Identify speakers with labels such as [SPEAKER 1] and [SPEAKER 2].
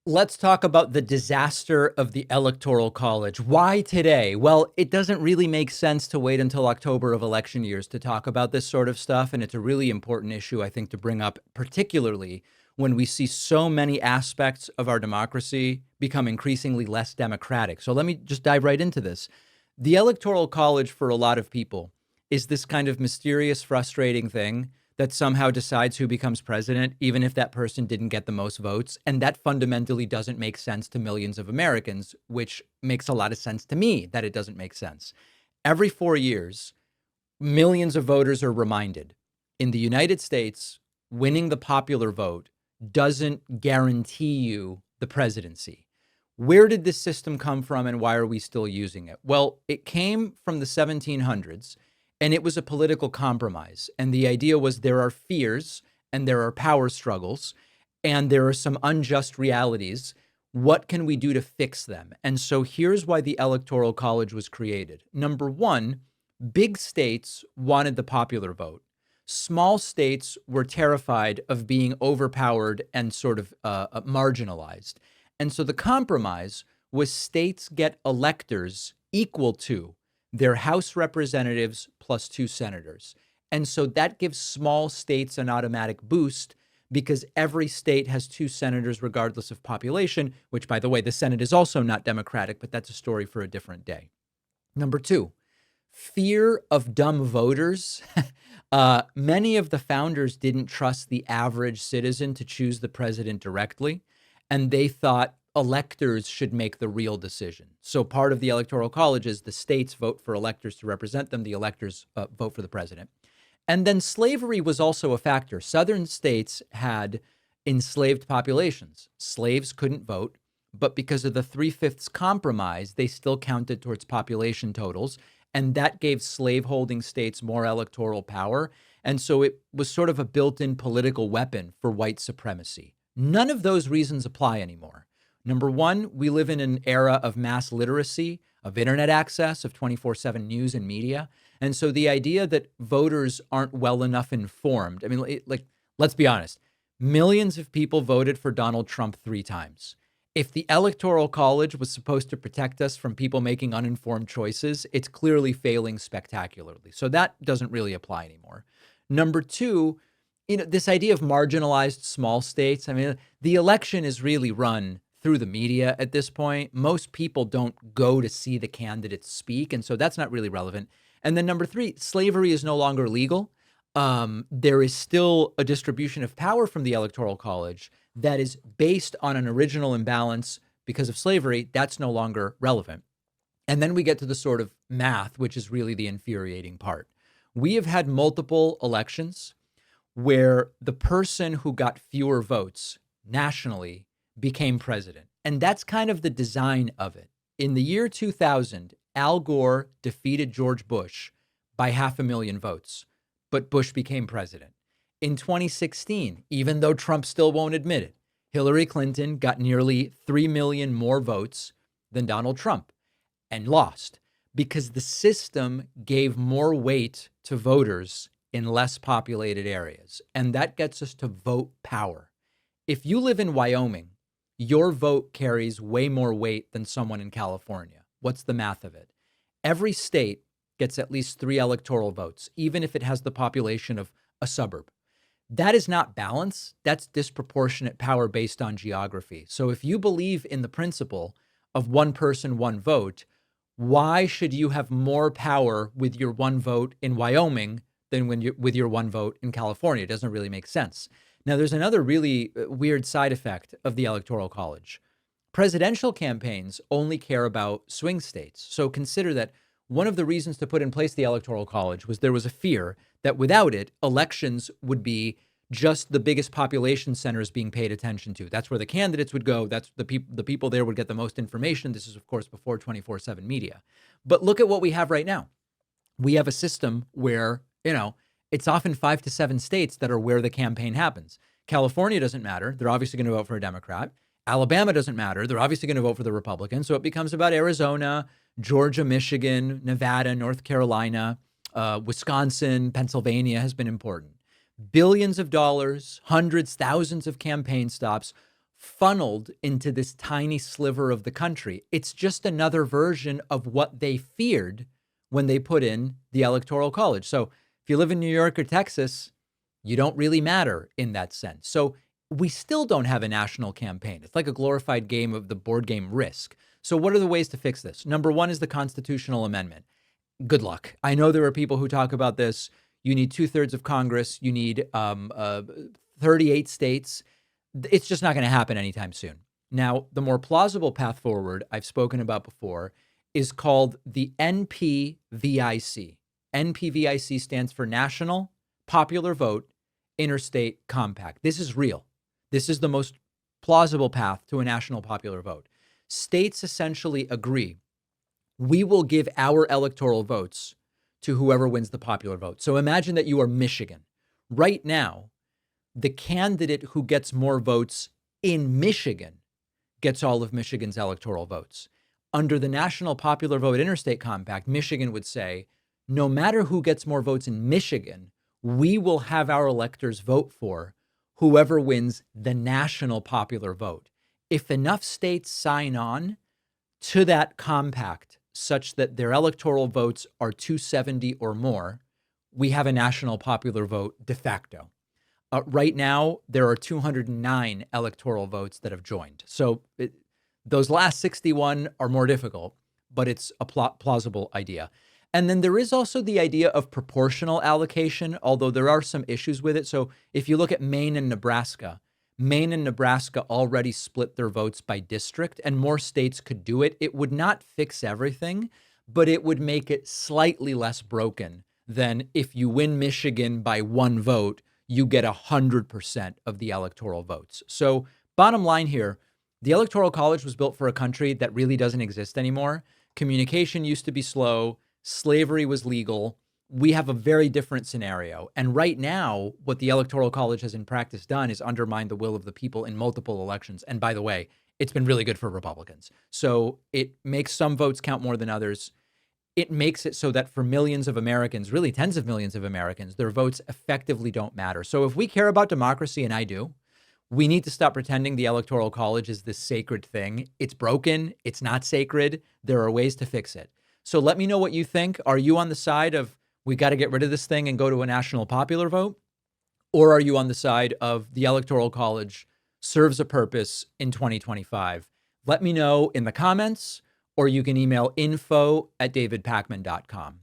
[SPEAKER 1] Let's talk about the disaster of the Electoral College. Why today? Well, it doesn't really make sense to wait until October of election years to talk about this sort of stuff. And it's a really important issue, I think, to bring up, particularly when we see so many aspects of our democracy become increasingly less democratic. So let me just dive right into this. The Electoral College, for a lot of people, is this kind of mysterious, frustrating thing that somehow decides who becomes president, even if that person didn't get the most votes. And that fundamentally doesn't make sense to millions of Americans, which makes a lot of sense to me that it doesn't make sense. Every 4 years, millions of voters are reminded in the United States, winning the popular vote doesn't guarantee you the presidency. Where did this system come from and why are we still using it? Well, it came from the 1700s. And it was a political compromise. And the idea was there are fears and there are power struggles and there are some unjust realities. What can we do to fix them? And so here's why the Electoral College was created. Number one, big states wanted the popular vote. Small states were terrified of being overpowered and sort of marginalized. And so the compromise was states get electors equal to their House representatives plus 2 senators. And so that gives small states an automatic boost because every state has 2 senators regardless of population, which, by the way, the Senate is also not Democratic, but that's a story for a different day. Number 2, fear of dumb voters. Many of the founders didn't trust the average citizen to choose the president directly, and they thought electors should make the real decision. So part of the Electoral College is the states vote for electors to represent them. The electors vote for the president. And then slavery was also a factor. Southern states had enslaved populations. Slaves couldn't vote, but because of the 3/5 compromise, they still counted towards population totals. And that gave slaveholding states more electoral power. And so it was sort of a built-in political weapon for white supremacy. None of those reasons apply anymore. Number one, we live in an era of mass literacy, of internet access, of 24/7 news and media. And so the idea that voters aren't well enough informed, I mean, let's be honest, millions of people voted for Donald Trump 3 times. If the Electoral College was supposed to protect us from people making uninformed choices, it's clearly failing spectacularly. So that doesn't really apply anymore. Number two, this idea of marginalized small states, I mean, the election is really run through the media at this point. Most people don't go to see the candidates speak, and so that's not really relevant. And then number 3, slavery is no longer legal. There is still a distribution of power from the Electoral College that is based on an original imbalance because of slavery. That's no longer relevant. And then we get to the sort of math, which is really the infuriating part. We have had multiple elections where the person who got fewer votes nationally became president. And that's kind of the design of it. In the year 2000, Al Gore defeated George Bush by 500,000 votes, but Bush became president. In 2016, even though Trump still won't admit it, Hillary Clinton got nearly 3 million more votes than Donald Trump and lost because the system gave more weight to voters in less populated areas. And that gets us to vote power. If you live in Wyoming, your vote carries way more weight than someone in California. What's the math of it? Every state gets at least 3 electoral votes, even if it has the population of a suburb. That is not balance. That's disproportionate power based on geography. So if you believe in the principle of one person, one vote, why should you have more power with your one vote in Wyoming than with your one vote in California? It doesn't really make sense. Now, there's another really weird side effect of the Electoral College. Presidential campaigns only care about swing states. So consider that one of the reasons to put in place the Electoral College was there was a fear that without it, elections would be just the biggest population centers being paid attention to. That's where the candidates would go. That's the people there would get the most information. This is, of course, before 24/7 media. But look at what we have right now. We have a system where, it's often 5 to 7 states that are where the campaign happens. California doesn't matter. They're obviously going to vote for a Democrat. Alabama doesn't matter. They're obviously going to vote for the Republican. So it becomes about Arizona, Georgia, Michigan, Nevada, North Carolina, Wisconsin, Pennsylvania has been important. Billions of dollars, hundreds, thousands of campaign stops funneled into this tiny sliver of the country. It's just another version of what they feared when they put in the Electoral College. So if you live in New York or Texas, you don't really matter in that sense. So we still don't have a national campaign. It's like a glorified game of the board game Risk. So what are the ways to fix this? Number one is the constitutional amendment. Good luck. I know there are people who talk about this. You need 2/3 of Congress. You need 38 states. It's just not going to happen anytime soon. Now, the more plausible path forward I've spoken about before is called the NPVIC. NPVIC stands for National Popular Vote Interstate Compact. This is real. This is the most plausible path to a national popular vote. States essentially agree, we will give our electoral votes to whoever wins the popular vote. So imagine that you are Michigan. Right now, the candidate who gets more votes in Michigan gets all of Michigan's electoral votes. Under the National Popular Vote Interstate Compact, Michigan would say, no matter who gets more votes in Michigan, we will have our electors vote for whoever wins the national popular vote. If enough states sign on to that compact such that their electoral votes are 270 or more, we have a national popular vote de facto. Right now, there are 209 electoral votes that have joined. So those last 61 are more difficult, but it's a plausible idea. And then there is also the idea of proportional allocation, although there are some issues with it. So if you look at Maine and Nebraska already split their votes by district, and more states could do it. It would not fix everything, but it would make it slightly less broken than if you win Michigan by one vote, you get 100% of the electoral votes. So bottom line here, the Electoral College was built for a country that really doesn't exist anymore. Communication used to be slow. Slavery was legal. We have a very different scenario. And right now, what the Electoral College has in practice done is undermine the will of the people in multiple elections. And by the way, it's been really good for Republicans. So it makes some votes count more than others. It makes it so that for millions of Americans, really tens of millions of Americans, their votes effectively don't matter. So if we care about democracy, and I do, we need to stop pretending the Electoral College is this sacred thing. It's broken. It's not sacred. There are ways to fix it. So let me know what you think. Are you on the side of we got to get rid of this thing and go to a national popular vote? Or are you on the side of the Electoral College serves a purpose in 2025? Let me know in the comments, or you can email info@davidpakman.com.